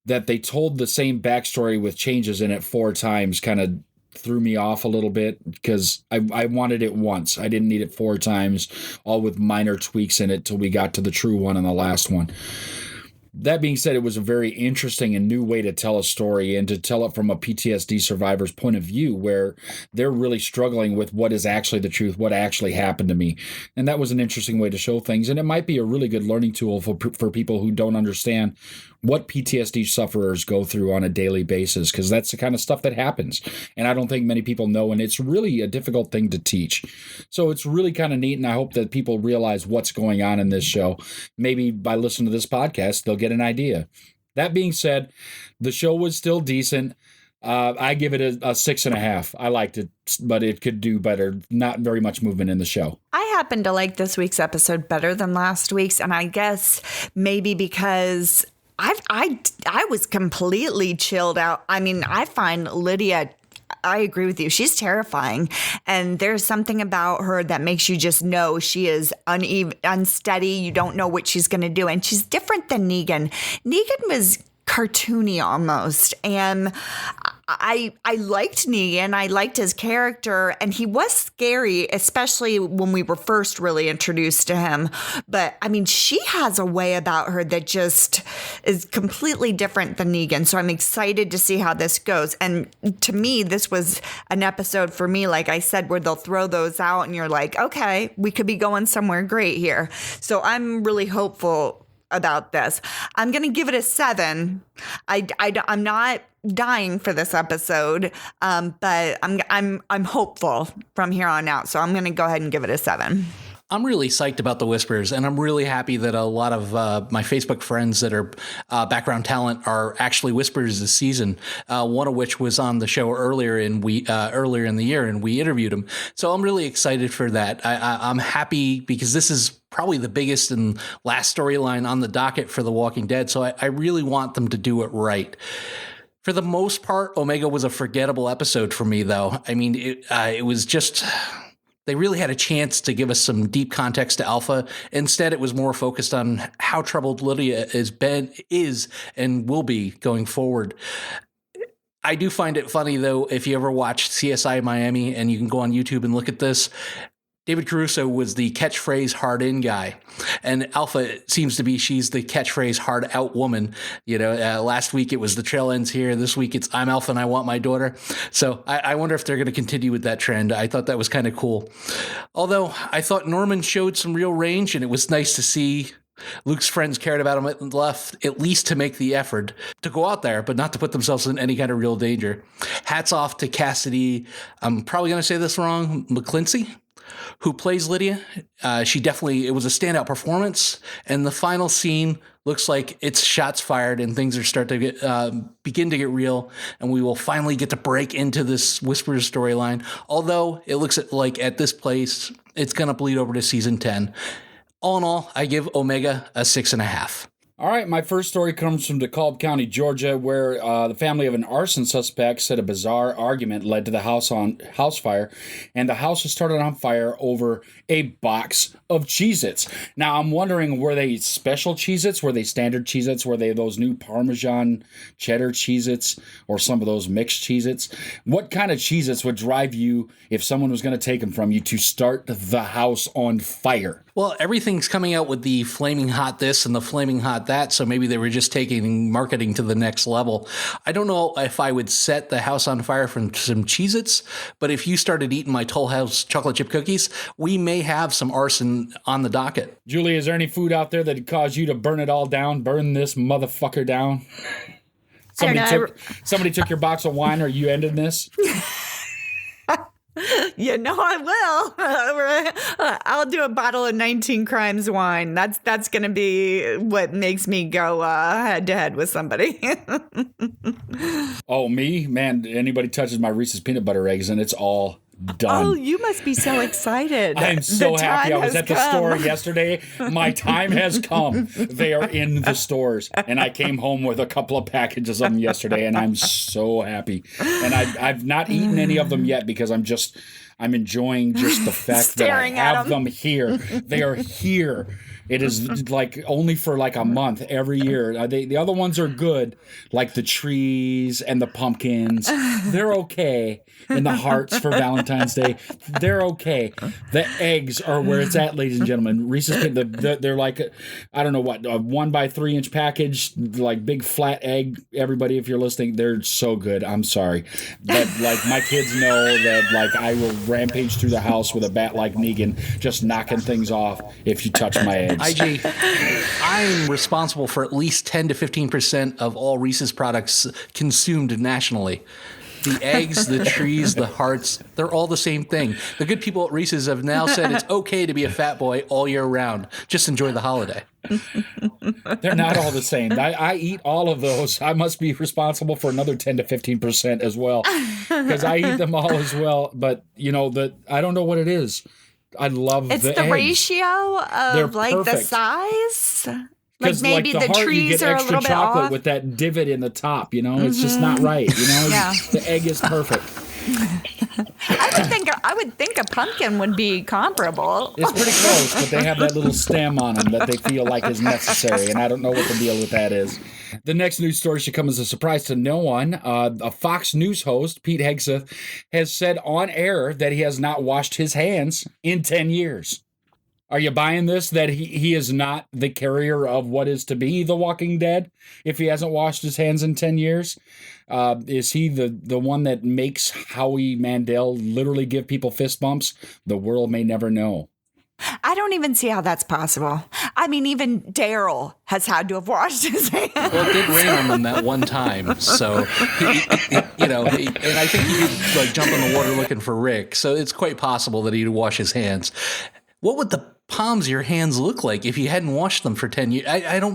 that they told the same backstory with changes in it 4 times kind of threw me off a little bit, because I wanted it once. I didn't need it 4 times, all with minor tweaks in it till we got to the true one in the last one. That being said, it was a very interesting and new way to tell a story, and to tell it from a PTSD survivor's point of view, where they're really struggling with what is actually the truth, what actually happened to me. And that was an interesting way to show things. And it might be a really good learning tool for people who don't understand what PTSD sufferers go through on a daily basis, because that's the kind of stuff that happens. And I don't think many people know, and it's really a difficult thing to teach. So it's really kind of neat, and I hope that people realize what's going on in this show. Maybe by listening to this podcast, they'll get an idea. That being said, the show was still decent. I give it a 6.5. I liked it, but it could do better. Not very much movement in the show.
I happen to like this week's episode better than last week's, and I guess maybe because I was completely chilled out. I mean, I find Lydia, I agree with you. She's terrifying. And there's something about her that makes you just know she is unsteady. You don't know what she's going to do. And she's different than Negan. Negan was cartoony almost. And I liked Negan. I liked his character, and he was scary, especially when we were first really introduced to him. But I mean, she has a way about her that just is completely different than Negan. So I'm excited to see how this goes. And to me, this was an episode for me, like I said, where they'll throw those out and you're like, okay, we could be going somewhere great here. So I'm really hopeful about this. I'm going to give it a 7. I'm not dying for this episode, but I'm hopeful from here on out. So I'm going to go ahead and give it a 7.
I'm really psyched about the Whispers, and I'm really happy that a lot of my Facebook friends that are background talent are actually Whispers this season. One of which was on the show earlier in the year, and we interviewed him. So I'm really excited for that. I'm happy because this is probably the biggest and last storyline on the docket for The Walking Dead. So I really want them to do it right. For the most part, Omega was a forgettable episode for me, though. I mean, it was just... They really had a chance to give us some deep context to Alpha. Instead, it was more focused on how troubled Lydia is and will be going forward. I do find it funny, though, if you ever watched CSI Miami, and you can go on YouTube and look at this, David Caruso was the catchphrase hard in guy, and Alpha seems to be she's the catchphrase hard out woman. You know, last week it was the trail ends here. This week it's I'm Alpha and I want my daughter. So I wonder if they're going to continue with that trend. I thought that was kind of cool. Although I thought Norman showed some real range, and it was nice to see Luke's friends cared about him at least to make the effort to go out there, but not to put themselves in any kind of real danger. Hats off to Cassidy. I'm probably going to say this wrong. McClincy, who plays Lydia. It was a standout performance, and the final scene looks like it's shots fired and things are starting to begin to get real, and we will finally get to break into this Whispers storyline, although it looks like at this place it's going to bleed over to season 10. All in all, I give Omega a 6.5.
All right, my first story comes from DeKalb County, Georgia, where the family of an arson suspect said a bizarre argument led to the house fire, and the house was started on fire over a box of Cheez-Its. Now, I'm wondering, were they special Cheez-Its? Were they standard Cheez-Its? Were they those new Parmesan cheddar Cheez-Its or some of those mixed Cheez-Its? What kind of Cheez-Its would drive you, if someone was going to take them from you, to start the house on fire?
Well, everything's coming out with the flaming hot this and the flaming hot that, so maybe they were just taking marketing to the next level. I don't know if I would set the house on fire from some Cheez-Its, but if you started eating my Toll House chocolate chip cookies, we may have some arson on the docket.
Julie, is there any food out there that would cause you to burn it all down? Burn this motherfucker down? Somebody took your box of wine. Are you ending this?
You know I will. I'll do a bottle of 19 Crimes wine. That's going to be what makes me go head to head with somebody.
Oh, me? Man, anybody touches my Reese's peanut butter eggs and it's all done.
Oh, you must be so excited.
I'm so happy. I was at the store yesterday. My time has come. They are in the stores. And I came home with a couple of packages of them yesterday, and I'm so happy. And I've not eaten any of them yet because I'm enjoying just the fact that I have them here. They are here. It is like only for like a month every year. The other ones are good, like the trees and the pumpkins. They're okay. And the hearts for Valentine's Day. They're okay. The eggs are where it's at, ladies and gentlemen. Reese's, they're like, I don't know what, a 1x3 inch package, like big flat egg. Everybody, if you're listening, they're so good. I'm sorry. But like my kids know that like I will rampage through the house with a bat like Negan, just knocking things off if you touch my eggs.
IG, I'm responsible for at least 10 to 15% of all Reese's products consumed nationally. The eggs, the trees, the hearts, they're all the same thing. The good people at Reese's have now said it's okay to be a fat boy all year round. Just enjoy the holiday.
They're not all the same. I eat all of those. I must be responsible for another 10 to 15% as well, because I eat them all as well. But, I don't know what it is. I love the eggs.
It's the ratio of
They're
like
perfect.
the size. Like
Because
maybe
the
the
heart, you
trees
get
are a
extra
little bit
chocolate
off.
with that divot in the top, It's just not right,
Yeah.
The egg is perfect.
I would think a pumpkin would be comparable.
It's pretty close, but they have that little stem on them that they feel like is necessary, and I don't know what the deal with that is. The next news story should come as a surprise to no one. A Fox News host, Pete Hegseth, has said on air that he has not washed his hands in 10 years. Are you buying this, that he is not the carrier of what is to be The Walking Dead if he hasn't washed his hands in 10 years? Is he the one that makes Howie Mandel literally give people fist bumps? The world may never know.
I don't even see how that's possible. I mean, even Daryl has had to have washed his hands.
Well, it did rain on them that one time, so and I think he did like jump in the water looking for Rick. So it's quite possible that he'd wash his hands. What would the palms of your hands look like if you hadn't washed them for 10 years? I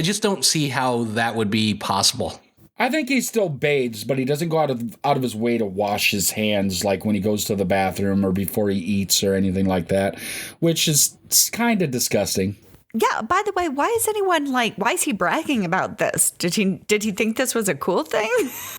just don't see how that would be possible.
I think he still bathes, but he doesn't go out of his way to wash his hands like when he goes to the bathroom or before he eats or anything like that, which is kind of disgusting.
Yeah, by the way, why is he bragging about this? Did he think this was a cool thing?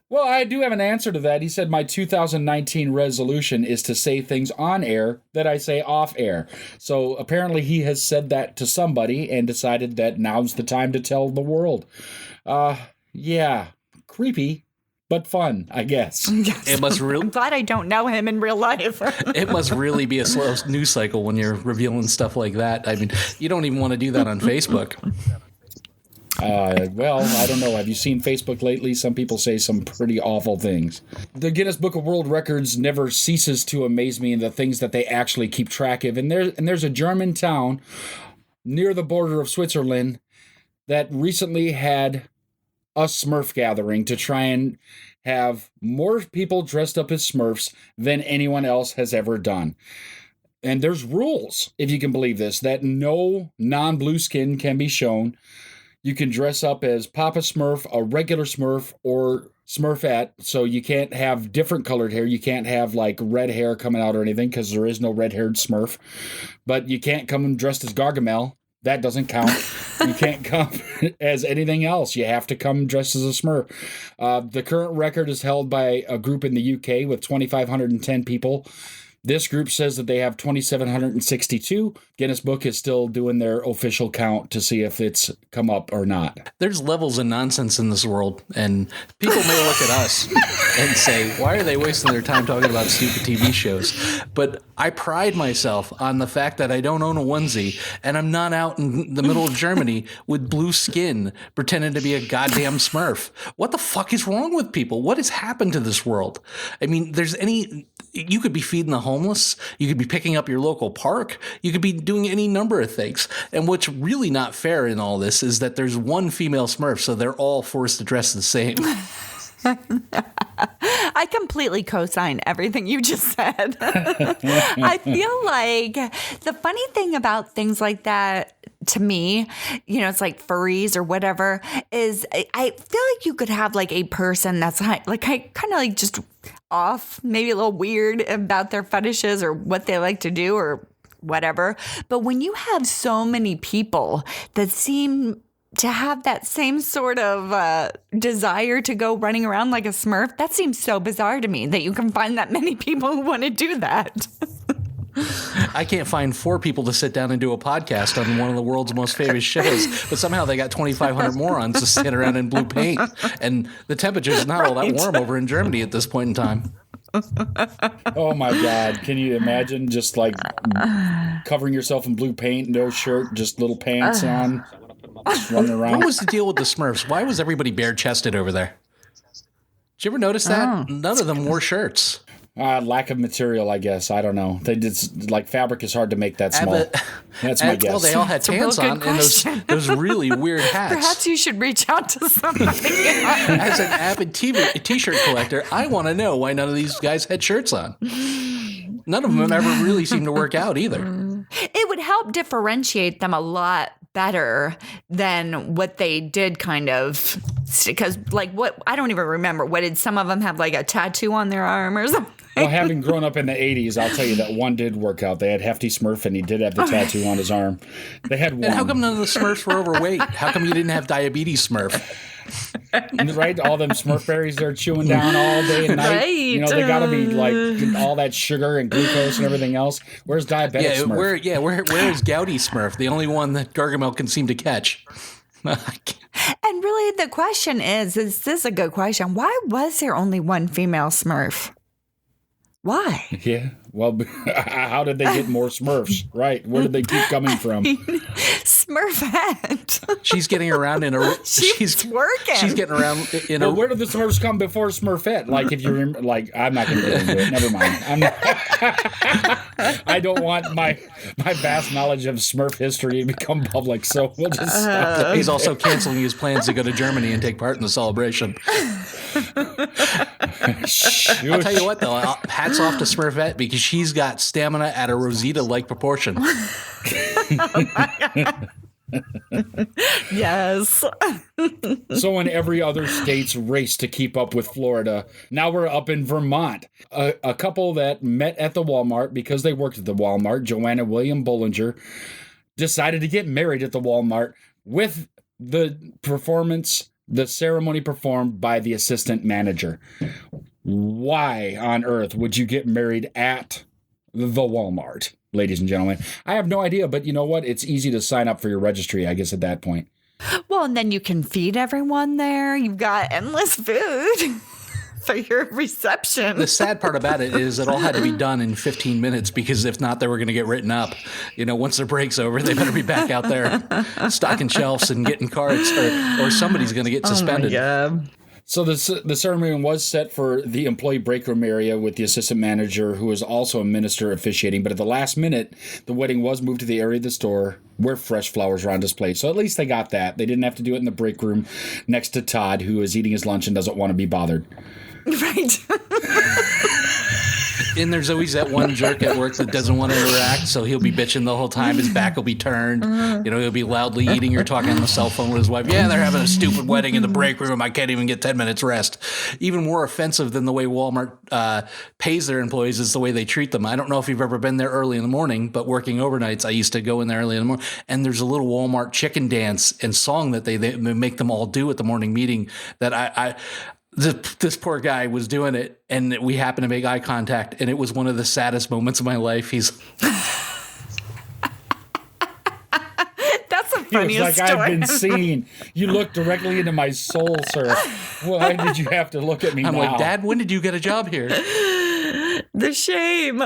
Well, I do have an answer to that. He said my 2019 resolution is to say things on air that I say off air. So apparently he has said that to somebody and decided that now's the time to tell the world. Yeah, creepy, but fun, I guess.
It must
I'm glad I don't know him in real life.
It must really be a slow news cycle when you're revealing stuff like that. I mean, you don't even want to do that on Facebook.
Well, I don't know. Have you seen Facebook lately? Some people say some pretty awful things. The Guinness Book of World Records never ceases to amaze me in the things that they actually keep track of. And there's a German town near the border of Switzerland that recently had a Smurf gathering to try and have more people dressed up as Smurfs than anyone else has ever done. And there's rules, if you can believe this, that no non-blue skin can be shown. You can dress up as Papa Smurf, a regular Smurf, or Smurfette, so you can't have different colored hair. You can't have like red hair coming out or anything because there is no red-haired Smurf. But you can't come dressed as Gargamel. That doesn't count. You can't come as anything else. You have to come dressed as a Smurf. The current record is held by a group in the UK with 2,510 people. This group says that they have 2,762. Guinness Book is still doing their official count to see if it's come up or not.
There's levels of nonsense in this world, and people may look at us and say, why are they wasting their time talking about stupid TV shows? But I pride myself on the fact that I don't own a onesie, and I'm not out in the middle of Germany with blue skin pretending to be a goddamn Smurf. What the fuck is wrong with people? What has happened to this world? I mean, you could be feeding the homeless. You could be picking up your local park. You could be doing any number of things. And what's really not fair in all this is that there's one female Smurf, so they're all forced to dress the same.
I completely co-sign everything you just said. I feel like the funny thing about things like that, to me, it's like furries or whatever, is I feel like you could have like a person that's like kind of like just off, maybe a little weird about their fetishes or what they like to do or whatever. But when you have so many people that seem to have that same sort of desire to go running around like a Smurf, that seems so bizarre to me that you can find that many people who want to do that.
I can't find 4 people to sit down and do a podcast on one of the world's most famous shows, but somehow they got 2,500 morons to sit around in blue paint, and the temperature's not all that warm over in Germany at this point in time.
Oh my God. Can you imagine just like covering yourself in blue paint, no shirt, just little pants on, just running around?
What was the deal with the Smurfs? Why was everybody bare-chested over there? Did you ever notice that? None of them wore shirts.
Lack of material, I guess. I don't know. They did like fabric is hard to make that small. That's my guess.
Well, they all had pants on and those really weird hats.
Perhaps you should reach out to somebody.
As an avid T-shirt collector, I want to know why none of these guys had shirts on. None of them ever really seemed to work out either.
It would help differentiate them a lot better than what they did, kind of, because like what I don't even remember. What did some of them have, like a tattoo on their arm or something?
Well, having grown up in the 80s, I'll tell you that one did work out. They had Hefty Smurf, and he did have the tattoo on his arm. They had one.
And how come none of the Smurfs were overweight? How come you didn't have diabetes Smurf?
Right? All them Smurf berries they're chewing down all day and night.
Right.
You know, they got to be like all that sugar and glucose and everything else. Where's diabetic Smurf?
Where is Gouty Smurf? The only one that Gargamel can seem to catch.
And really, the question is this a good question? Why was there only one female Smurf? Why?
Yeah. Well, how did they get more Smurfs? Right. Where did they keep coming from?
Smurfette.
She's getting around in a.
She's working.
She's getting around in
Well, where did the Smurfs come before Smurfette? Like, if you remember, like, I'm not going to get into it. Never mind. I don't want my vast knowledge of Smurf history to become public, so we'll just stop there.
He's also canceling his plans to go to Germany and take part in the celebration. I'll tell you what, though, hats off to Smurfette because she's got stamina at a Rosita-like proportion.
Yes.
So in every other state's race to keep up with Florida, now we're up in Vermont. A couple that met at the Walmart because they worked at the Walmart, Joanna William Bollinger, decided to get married at the Walmart with the ceremony performed by the assistant manager. Why on earth would you get married at the Walmart, ladies and gentlemen? I have no idea, but you know what? It's easy to sign up for your registry, I guess, at that point.
Well, and then you can feed everyone there. You've got endless food for your reception.
The sad part about it is it all had to be done in 15 minutes because if not, they were going to get written up. You know, once their break's over, they better be back out there stocking shelves and getting carts or somebody's going to get suspended.
Oh my God.
So the ceremony was set for the employee break room area with the assistant manager, who was also a minister officiating. But at the last minute, the wedding was moved to the area of the store where fresh flowers were on display. So at least they got that. They didn't have to do it in the break room next to Todd, who is eating his lunch and doesn't want to be bothered.
Right.
And there's always that one jerk at work that doesn't want to interact, so he'll be bitching the whole time. His back will be turned. You know, he'll be loudly eating or talking on the cell phone with his wife. Yeah, they're having a stupid wedding in the break room. I can't even get 10 minutes rest. Even more offensive than the way Walmart pays their employees is the way they treat them. I don't know if you've ever been there early in the morning, but working overnights, I used to go in there early in the morning, and there's a little Walmart chicken dance and song that they make them all do at the morning meeting that this poor guy was doing it, and we happened to make eye contact, and it was one of the saddest moments of my life. That's
the funniest
story. I've been seen. You looked directly into my soul, sir. Why did you have to look at me now?
I'm like, Dad, when did you get a job here?
The shame.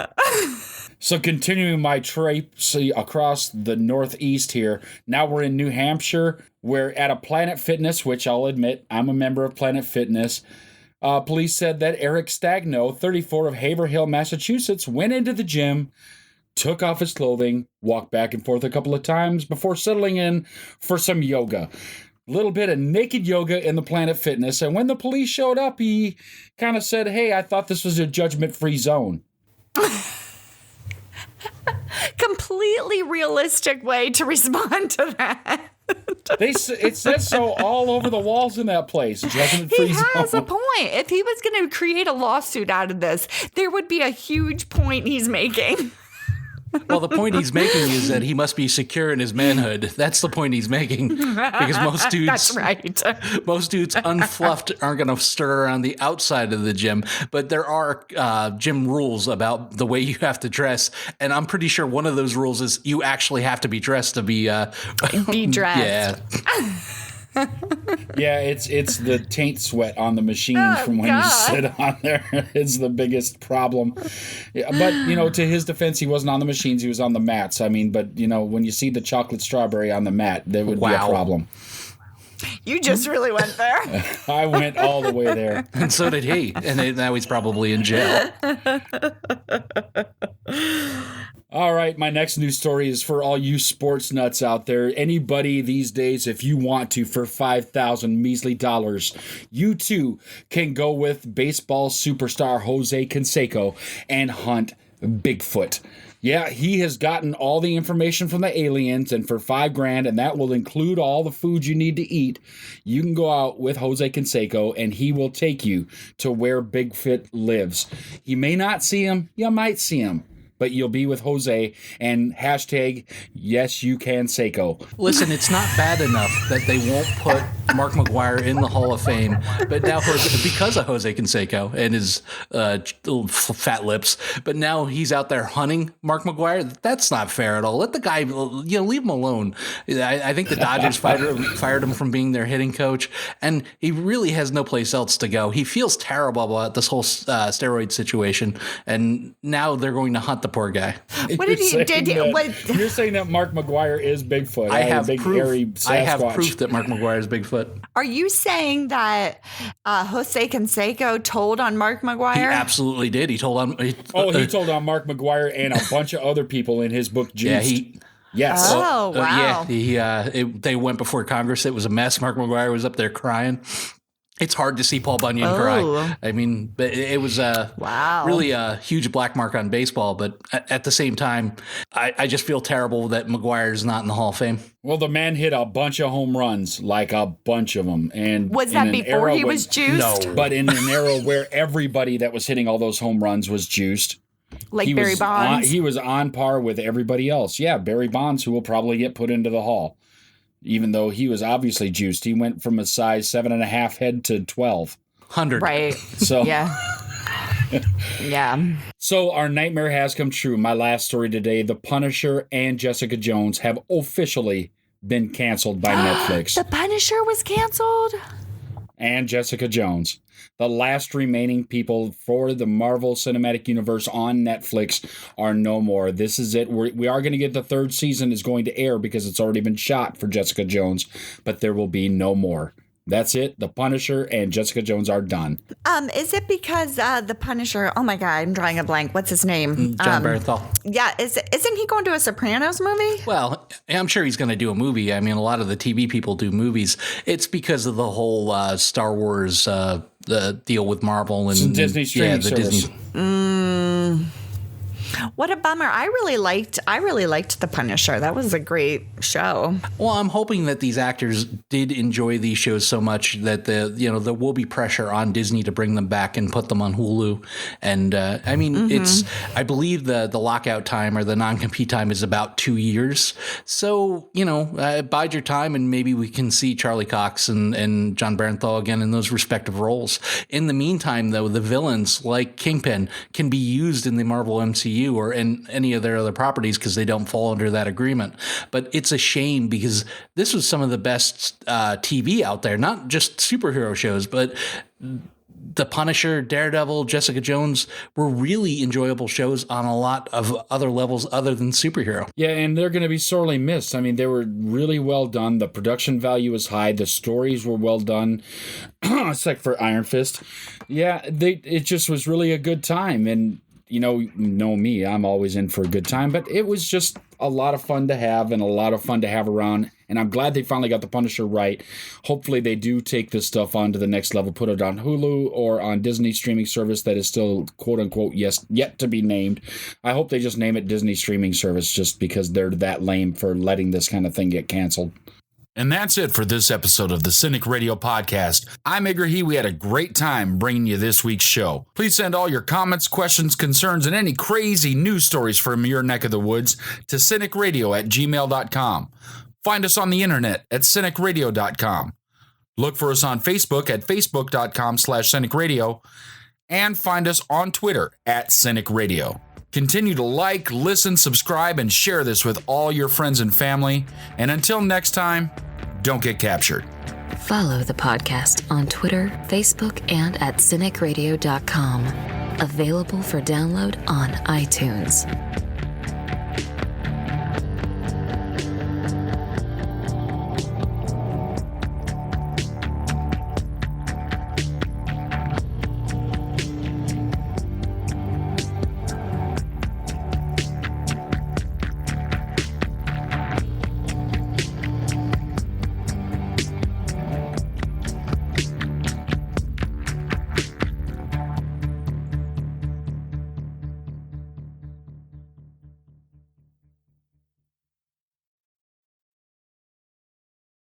So continuing my traipse across the Northeast here, now we're in New Hampshire. We're at a Planet Fitness, which I'll admit, I'm a member of Planet Fitness. Police said that Eric Stagno, 34 of Haverhill, Massachusetts, went into the gym, took off his clothing, walked back and forth a couple of times before settling in for some yoga. Little bit of naked yoga in the Planet Fitness. And when the police showed up, he kind of said, "Hey, I thought this was a judgment-free zone."
Completely realistic way to respond to that.
It says so all over the walls in that place. Judgment-free
He has
zone.
a point. If he was going to create a lawsuit out of this, there would be a huge point he's making.
Well, the point he's making is that he must be secure in his manhood. That's the point he's making. Because most dudes,
that's right.
Most dudes unfluffed aren't going to stir around the outside of the gym. But there are gym rules about the way you have to dress. And I'm pretty sure one of those rules is you actually have to be dressed to be
dressed.
Yeah.
Yeah, it's the taint sweat on the machine from when you sit on there. It's the biggest problem. Yeah, but, to his defense, he wasn't on the machines. He was on the mats. I mean, but, when you see the chocolate strawberry on the mat, there would be a problem.
You just really went there.
I went all the way there.
And so did he. And now he's probably in jail.
All right, my next news story is for all you sports nuts out there. Anybody these days, if you want to, for 5,000 measly dollars, you too can go with baseball superstar Jose Canseco and hunt Bigfoot. Yeah, he has gotten all the information from the aliens, and for $5,000, and that will include all the food you need to eat, you can go out with Jose Canseco, and he will take you to where Bigfoot lives. You may not see him, you might see him, but you'll be with Jose, and hashtag yes you can Seiko.
Listen, it's not bad enough that they won't put Mark McGwire in the Hall of Fame, but now because of Jose Canseco and his little fat lips, but now he's out there hunting Mark McGwire. That's not fair at all. Let the guy, leave him alone. I think the Dodgers fired him from being their hitting coach, and he really has no place else to go. He feels terrible about this whole steroid situation, and now they're going to hunt the poor guy.
What did he did?
You're saying that Mark McGwire is Bigfoot.
I have
big,
proof.
hairy
I have
Sasquatch.
proof that Mark McGwire is Bigfoot.
Are you saying that Jose Canseco told on Mark McGwire?
He absolutely did. He told on.
He told on Mark McGwire and a bunch of other people in his book. Juiced. Yes.
Oh, wow.
They went before Congress. It was a mess. Mark McGwire was up there crying. It's hard to see Paul Bunyan cry. I mean, but it was really a huge black mark on baseball. But at the same time, I just feel terrible that McGwire's not in the Hall of Fame.
Well, the man hit a bunch of home runs, like a bunch of them. And
was that before he was juiced?
No, but in an era where everybody that was hitting all those home runs was juiced.
Like Barry Bonds?
He was on par with everybody else. Yeah, Barry Bonds, who will probably get put into the Hall. Even though he was obviously juiced. He went from a size 7.5 head to 1,200.
Right.
So
yeah. Yeah.
So our nightmare has come true. My last story today, The Punisher and Jessica Jones have officially been canceled by Netflix.
The Punisher was canceled?
And Jessica Jones. The last remaining people for the Marvel Cinematic Universe on Netflix are no more. This is it. We are going to get the third season is going to air because it's already been shot for Jessica Jones, but there will be no more. That's it. The Punisher and Jessica Jones are done.
Is it because the Punisher? Oh my God, I'm drawing a blank. What's his name?
John Bernthal.
Yeah, isn't he going to a Sopranos movie?
Well, I'm sure he's going to do a movie. I mean, a lot of the TV people do movies. It's because of the whole Star Wars the deal with Marvel and
Disney streaming service.
What a bummer. I really liked The Punisher. That was a great show.
Well, I'm hoping that these actors did enjoy these shows so much that there will be pressure on Disney to bring them back and put them on Hulu. And I mean, I believe the lockout time or the non-compete time is about 2 years. So, bide your time and maybe we can see Charlie Cox and John Bernthal again in those respective roles. In the meantime, though, the villains like Kingpin can be used in the Marvel MCU or in any of their other properties because they don't fall under that agreement. But it's a shame because this was some of the best TV out there, not just superhero shows, but The Punisher, Daredevil, Jessica Jones were really enjoyable shows on a lot of other levels other than superhero.
Yeah, and they're going to be sorely missed. I mean, they were really well done. The production value was high. The stories were well done. Except for Iron Fist. Yeah, it just was really a good time. And you know me, I'm always in for a good time, but it was just a lot of fun to have and a lot of fun to have around. And I'm glad they finally got the Punisher right. Hopefully they do take this stuff on to the next level, put it on Hulu or on Disney streaming service that is still quote unquote yet to be named. I hope they just name it Disney streaming service just because they're that lame for letting this kind of thing get canceled.
And that's it for this episode of the Cinik Radio Podcast. I'm Igrihe. We had a great time bringing you this week's show. Please send all your comments, questions, concerns, and any crazy news stories from your neck of the woods to CINIKRADIO@gmail.com. Find us on the internet at CINIKRADIO.com. Look for us on Facebook at Facebook.com/CINIKRADIO. And find us on Twitter at CINIKRADIO. Continue to like, listen, subscribe, and share this with all your friends and family. And until next time, don't get captured.
Follow the podcast on Twitter, Facebook, and at CINIKRADIO.com. Available for download on iTunes.